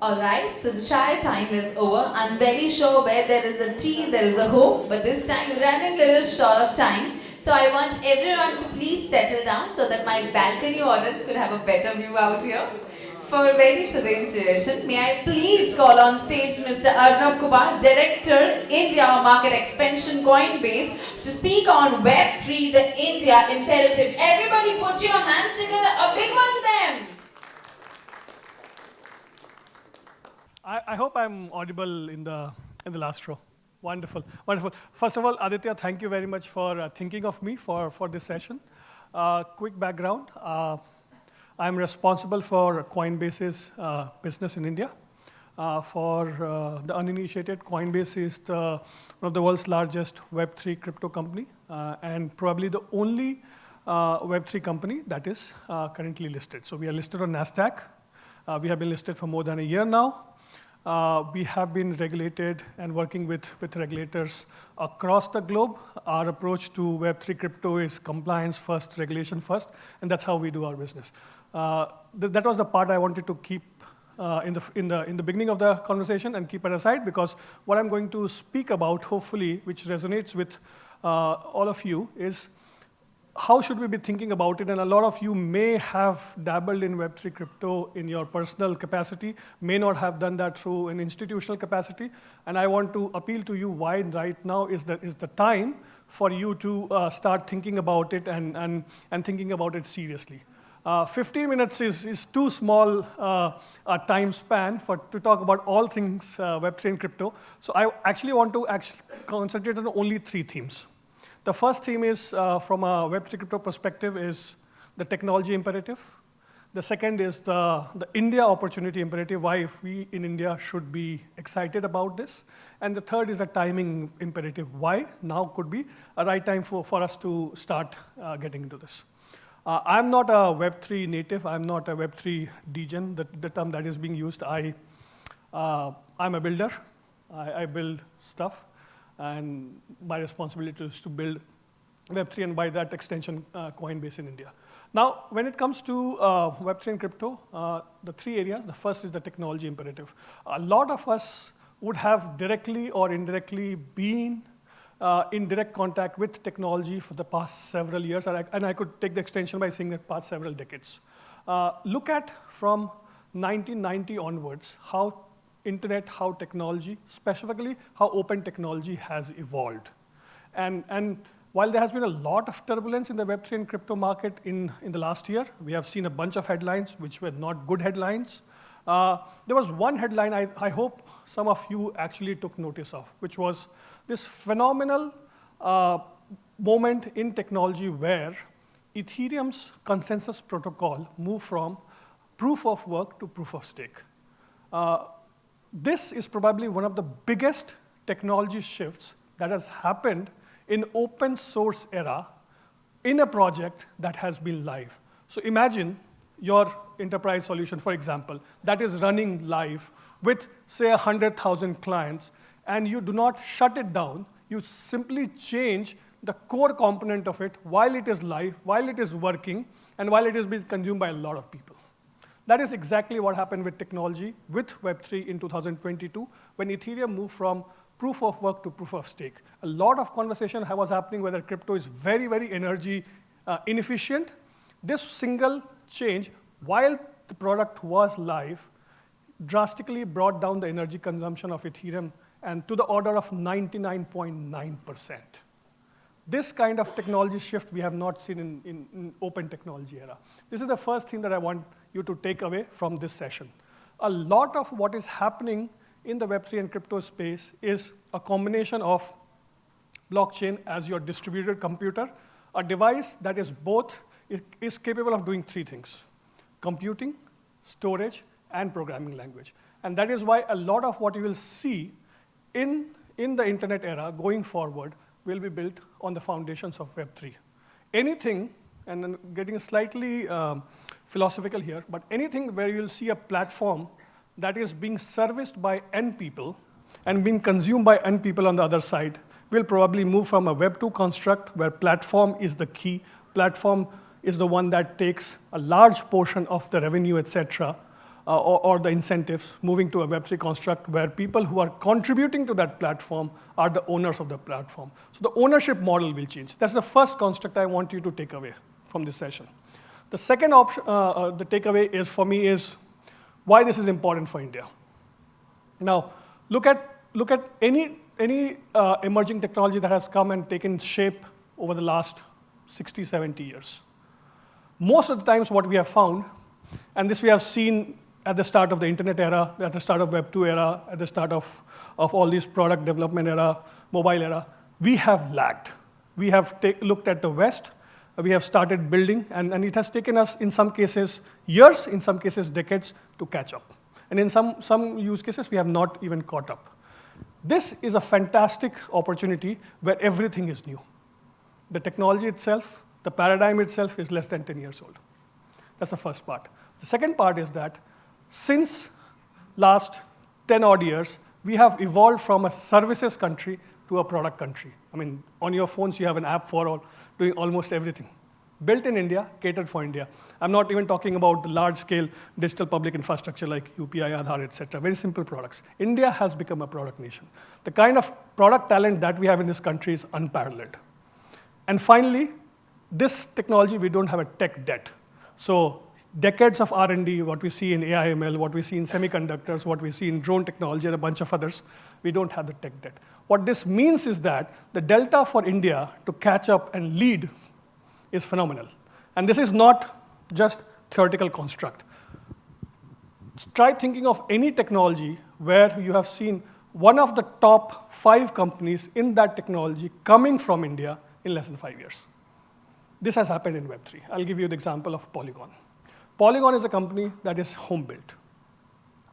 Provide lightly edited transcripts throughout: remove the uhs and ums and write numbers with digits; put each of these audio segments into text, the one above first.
Alright, so the chai time is over. I'm very sure where there is a tea, there is a hope, but this time we ran a little short of time. So I want everyone to please settle down so that my balcony audience could have a better view out here. For a very serene situation, may I please call on stage Mr. Arnab Kumar, Director, India Market Expansion Coinbase, to speak on Web3, the India imperative. Everybody put your hands together, a big one for them. I hope I'm audible in the last row. Wonderful, wonderful. First of all, Aditya, thank you very much for thinking of me for this session. Quick background. I'm responsible for Coinbase's business in India. For the uninitiated, Coinbase is one of the world's largest Web3 crypto company, and probably the only Web3 company that is currently listed. So we are listed on NASDAQ. We have been listed for more than a year now. We have been regulated and working with regulators across the globe. Our approach to Web3 crypto is compliance first, regulation first, and that's how we do our business. That was the part I wanted to keep in the beginning of the conversation and keep it aside, because what I'm going to speak about, hopefully, which resonates with all of you, is how should we be thinking about it? And a lot of you may have dabbled in Web3 crypto in your personal capacity, may not have done that through an institutional capacity. And I want to appeal to you why right now is the time for you to start thinking about it and thinking about it seriously. 15 minutes is too small a time span to talk about all things Web3 and crypto. So I actually want to concentrate on only 3 themes. The first theme is, from a Web3 crypto perspective, is the technology imperative. The second is the India opportunity imperative, why we in India should be excited about this. And the third is a timing imperative, why now could be a right time for us to start getting into this. I'm not a Web3 native. I'm not a Web3 degen, the term that is being used. I'm a builder. I build stuff. And my responsibility is to build Web3 and by that extension, Coinbase in India. Now, when it comes to Web3 and crypto, the 3 areas, the first is the technology imperative. A lot of us would have directly or indirectly been in direct contact with technology for the past several years, and I could take the extension by saying the past several decades. Look at from 1990 onwards, how internet, how technology, specifically how open technology has evolved. And while there has been a lot of turbulence in the Web3 and crypto market in the last year, we have seen a bunch of headlines which were not good headlines. There was one headline I hope some of you actually took notice of, which was this phenomenal moment in technology where Ethereum's consensus protocol moved from proof of work to proof of stake. This is probably one of the biggest technology shifts that has happened in open source era in a project that has been live. So imagine your enterprise solution, for example, that is running live with, say, 100,000 clients, and you do not shut it down. You simply change the core component of it while it is live, while it is working, and while it is being consumed by a lot of people. That is exactly what happened with technology, with Web3 in 2022, when Ethereum moved from proof of work to proof of stake. A lot of conversation was happening whether crypto is very, very energy inefficient. This single change, while the product was live, drastically brought down the energy consumption of Ethereum and to the order of 99.9%. This kind of technology shift we have not seen in open technology era. This is the first thing that I want you to take away from this session. A lot of what is happening in the Web3 and crypto space is a combination of blockchain as your distributed computer, a device that is is capable of doing 3 things: computing, storage, and programming language. And that is why a lot of what you will see in the internet era going forward will be built on the foundations of Web3. Anything, and then getting slightly philosophical here, but anything where you'll see a platform that is being serviced by N people and being consumed by N people on the other side will probably move from a Web2 construct where platform is the key, platform is the one that takes a large portion of the revenue, et cetera, or the incentives, moving to a Web3 construct where people who are contributing to that platform are the owners of the platform. So the ownership model will change. That's the first construct I want you to take away from this session. The second option, the takeaway is for me is why this is important for India. Now, look at any emerging technology that has come and taken shape over the last 60, 70 years. Most of the times what we have found, and this we have seen at the start of the internet era, at the start of Web 2 era, at the start of all these product development era, mobile era, we have lagged. We have looked at the West, we have started building, and it has taken us, in some cases, years, in some cases, decades, to catch up. And in some use cases, we have not even caught up. This is a fantastic opportunity where everything is new. The technology itself, the paradigm itself is less than 10 years old. That's the first part. The second part is that since last 10 odd years, we have evolved from a services country to a product country. I mean, on your phones, you have an app for doing almost everything. Built in India, catered for India. I'm not even talking about the large-scale digital public infrastructure like UPI, Aadhaar, et cetera. Very simple products. India has become a product nation. The kind of product talent that we have in this country is unparalleled. And finally, this technology, we don't have a tech debt. So decades of R&D, what we see in AI/ML, what we see in semiconductors, what we see in drone technology, and a bunch of others, we don't have the tech debt. What this means is that the delta for India to catch up and lead is phenomenal. And this is not just theoretical construct. Try thinking of any technology where you have seen one of the top 5 companies in that technology coming from India in less than 5 years. This has happened in Web3. I'll give you the example of Polygon. Polygon is a company that is home-built.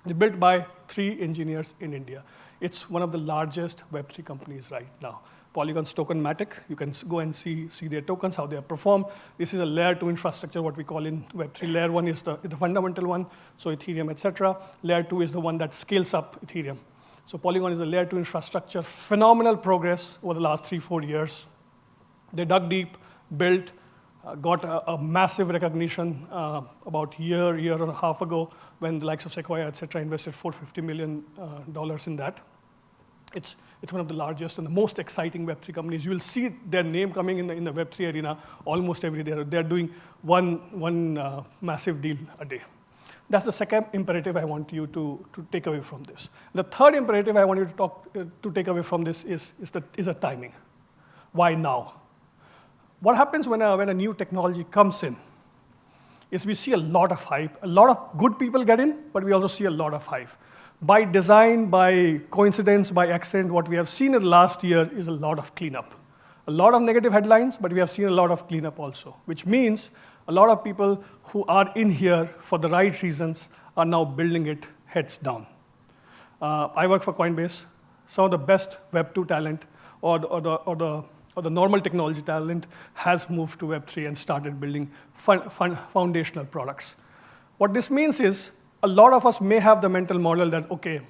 It's built by 3 engineers in India. It's one of the largest Web3 companies right now. Polygon's tokenmatic. You can go and see their tokens, how they perform. This is a layer 2 infrastructure, what we call in Web3. Layer 1 is the fundamental one, so Ethereum, etc. Layer 2 is the one that scales up Ethereum. So Polygon is a layer 2 infrastructure. Phenomenal progress over the last 3-4 years. They dug deep, built, got a massive recognition about a year and a half ago when the likes of Sequoia, et cetera, invested $450 million in that. It's one of the largest and the most exciting Web3 companies. You will see their name coming in the Web3 arena almost every day. They're doing one massive deal a day. That's the second imperative I want you to take away from this. The third imperative I want you to take away from this is the timing. Why now? What happens when a new technology comes in is we see a lot of hype. A lot of good people get in, but we also see a lot of hype. By design, by coincidence, by accident, what we have seen in the last year is a lot of cleanup. A lot of negative headlines, but we have seen a lot of cleanup also, which means a lot of people who are in here for the right reasons are now building it heads down. I work for Coinbase. Some of the best Web 2 talent or the normal technology talent has moved to Web3 and started building foundational products. What this means is a lot of us may have the mental model that, okay,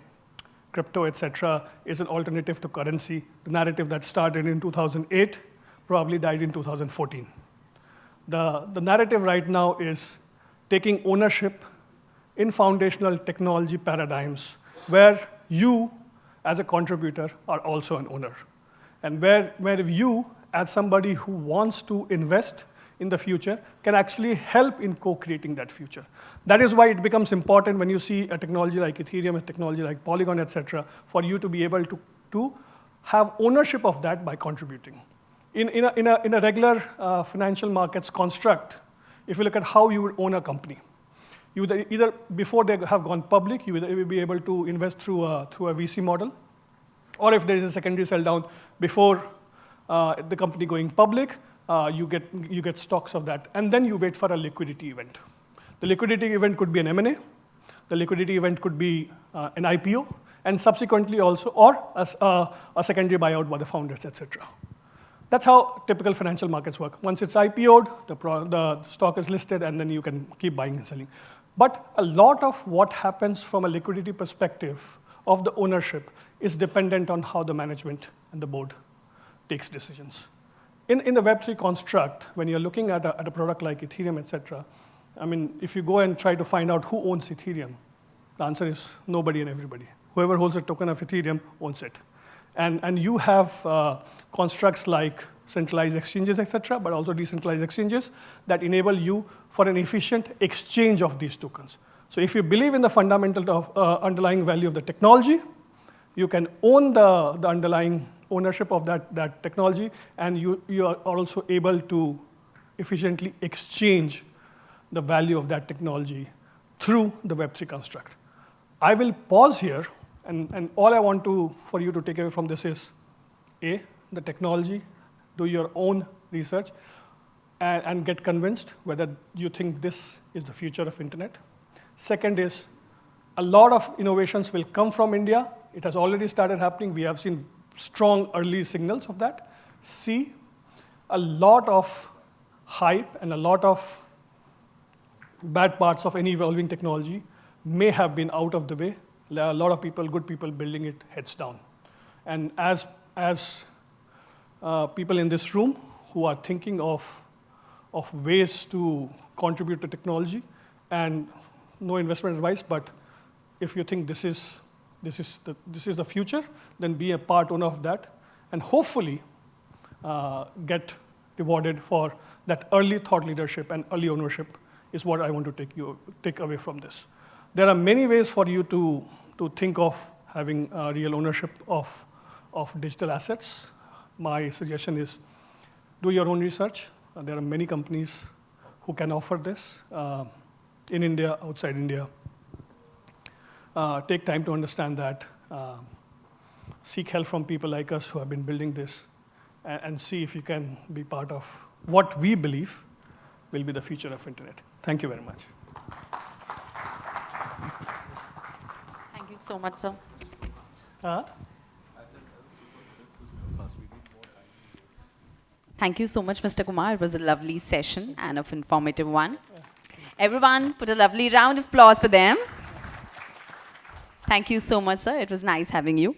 crypto, et cetera, is an alternative to currency. The narrative that started in 2008 probably died in 2014. The narrative right now is taking ownership in foundational technology paradigms where you, as a contributor, are also an owner. And where you, as somebody who wants to invest in the future, can actually help in co-creating that future. That is why it becomes important when you see a technology like Ethereum, a technology like Polygon, et cetera, for you to be able to have ownership of that by contributing. In a regular financial markets construct, if you look at how you would own a company, you would either, before they have gone public, you would be able to invest through a VC model, or if there is a secondary sell down before the company going public, you get stocks of that, and then you wait for a liquidity event. The liquidity event could be an M&A, the liquidity event could be an IPO, and subsequently also, or a secondary buyout by the founders, et cetera. That's how typical financial markets work. Once it's IPO'd, the stock is listed, and then you can keep buying and selling. But a lot of what happens from a liquidity perspective of the ownership is dependent on how the management and the board takes decisions. In the Web3 construct, when you're looking at a product like Ethereum, et cetera, I mean, if you go and try to find out who owns Ethereum, The answer is nobody and everybody. Whoever holds a token of Ethereum owns it. And you have constructs like centralized exchanges, etc., but also decentralized exchanges that enable you for an efficient exchange of these tokens. So if you believe in the fundamental of underlying value of the technology, you can own the underlying ownership of that technology, and you are also able to efficiently exchange the value of that technology through the Web3 construct. I will pause here, and all I want for you to take away from this is, A, the technology, do your own research, and get convinced whether you think this is the future of internet. Second is, a lot of innovations will come from India. It has already started happening. We have seen strong early signals of that. C, a lot of hype and a lot of bad parts of any evolving technology may have been out of the way. There are a lot of people, good people, building it heads down. And as people in this room who are thinking of ways to contribute to technology, and no investment advice, but if you think this is the future, then be a part owner of that, and hopefully get rewarded for that early thought leadership and early ownership is what I want to take away from this. There are many ways for you to think of having real ownership of digital assets. My suggestion is do your own research. There are many companies who can offer this in India, outside India. Take time to understand that. Seek help from people like us who have been building this, and see if you can be part of what we believe will be the future of internet. Thank you very much. Thank you so much, sir. Thank you so much, Mr. Kumar. It was a lovely session and an informative one. Everyone, put a lovely round of applause for them. Thank you so much, sir. It was nice having you.